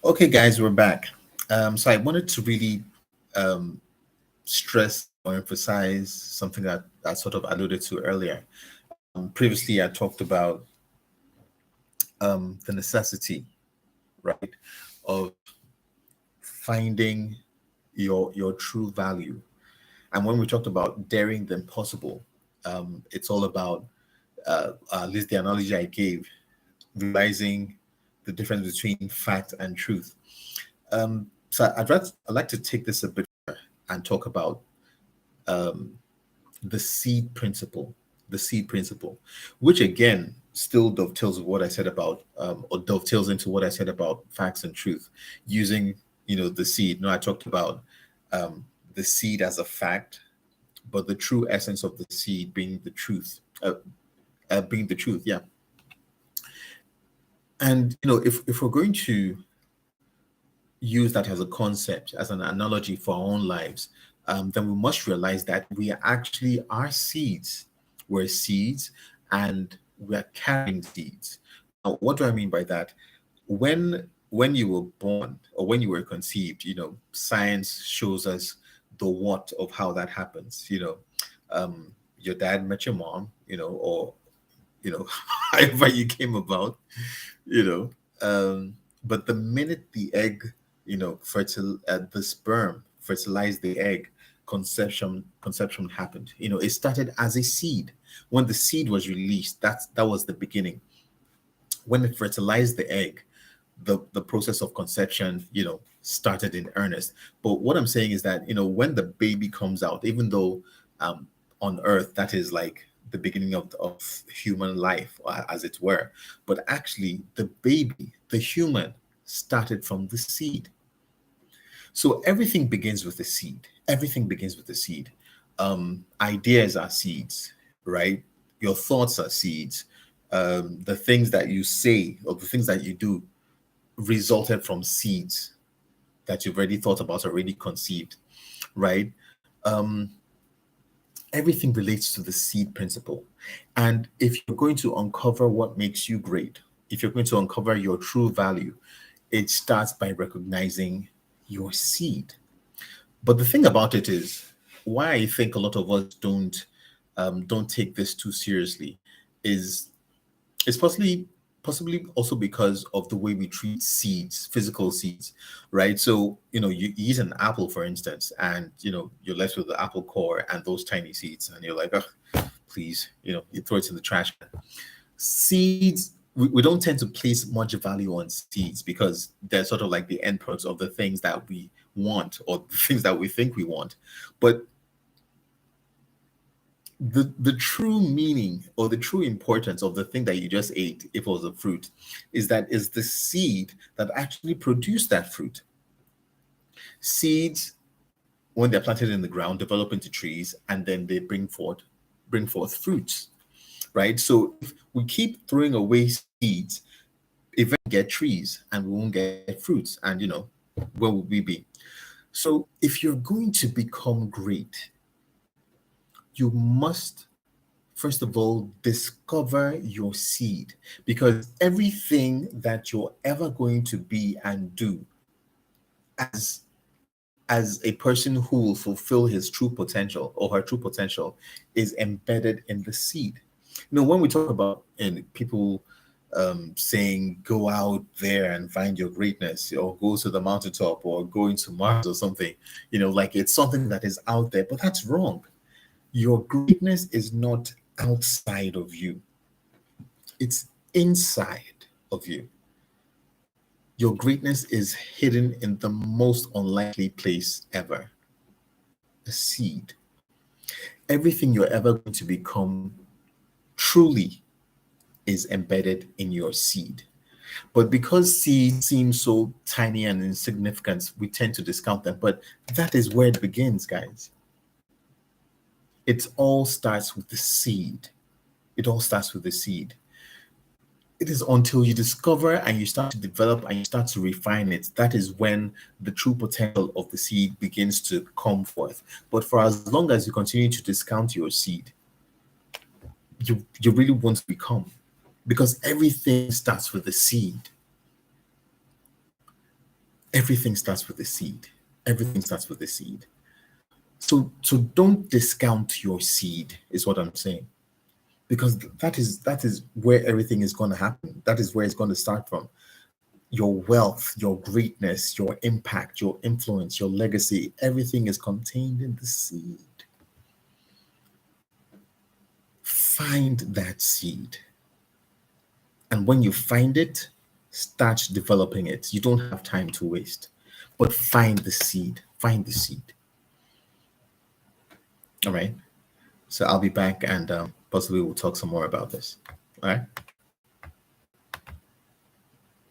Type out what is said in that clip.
Okay, guys, we're back. So I wanted to really um, stress or emphasize something that I sort of alluded to earlier. Previously, I talked about the necessity, right, of finding your true value. And when we talked about daring the impossible, it's all about at least the analogy I gave, realizing the difference between fact and truth. I'd like to take this a bit and talk about um, the seed principle, the seed principle, which again still dovetails with what I said about, or dovetails into what I said about facts and truth, using the seed. No, I talked about um, the seed as a fact, but the true essence of the seed being the truth, being the truth. Yeah, and if we're going to use that as a concept, as an analogy for our own lives, then we must realize that we are actually our seeds. We're seeds and we are carrying seeds. Now, what do I mean by that? When you were born or when you were conceived, science shows us the what of how that happens. Your dad met your mom, or however you came about, you know. But the minute the egg, the sperm fertilized the egg, conception happened. It started as a seed. When the seed was released, that was the beginning. When it fertilized the egg, the process of conception, started in earnest. But what I'm saying is that, when the baby comes out, even though um, on earth that is like the beginning of human life, as it were, but actually the baby, the human, started from the seed. So everything begins with the seed. Everything begins with the seed. Ideas are seeds, right? Your thoughts are seeds. The things that you say or the things that you do resulted from seeds that you've already thought about, already conceived, right? Um, Everything relates to the seed principle. And if you're going to uncover what makes you great, if you're going to uncover your true value, it starts by recognizing your seed. But the thing about it is, why I think a lot of us don't take this too seriously is it's possibly also because of the way we treat seeds, physical seeds, right? So, you eat an apple, for instance, and you're left with the apple core and those tiny seeds, and you're like, oh, please, you throw it in the trash can. Seeds, we don't tend to place much value on seeds because they're sort of like the end products of the things that we want or the things that we think we want. But the true meaning or the true importance of the thing that you just ate, if it was a fruit, is the seed that actually produced that fruit. Seeds, when they're planted in the ground, develop into trees, and then they bring forth fruits, right? So if we keep throwing away seeds, eventually get trees and we won't get fruits, and where would we be? So if you're going to become great, you must first of all discover your seed, because everything that you're ever going to be and do as as a person who will fulfill his true potential or her true potential is embedded in the seed. When we talk about and people saying go out there and find your greatness, or go to the mountaintop, or go into Mars or something, like it's something that is out there, but that's wrong. Your greatness is not outside of you, it's inside of you. Your greatness is hidden in the most unlikely place ever, a seed. Everything you're ever going to become truly is embedded in your seed. But because seeds seem so tiny and insignificant, we tend to discount them. But that is where it begins, guys. It all starts with the seed. It all starts with the seed. It is until you discover and you start to develop and you start to refine it, that is when the true potential of the seed begins to come forth. But for as long as you continue to discount your seed, you really won't become, because everything starts with the seed. everything starts with the seed. Everything starts with the seed. So don't discount your seed, is what I'm saying, because that is where everything is going to happen. That is where it's going to start from. Your wealth, your greatness, your impact, your influence, your legacy, everything is contained in the seed. Find that seed. And when you find it, start developing it. You don't have time to waste, but find the seed. Find the seed. All right. So I'll be back and possibly we'll talk some more about this. All right.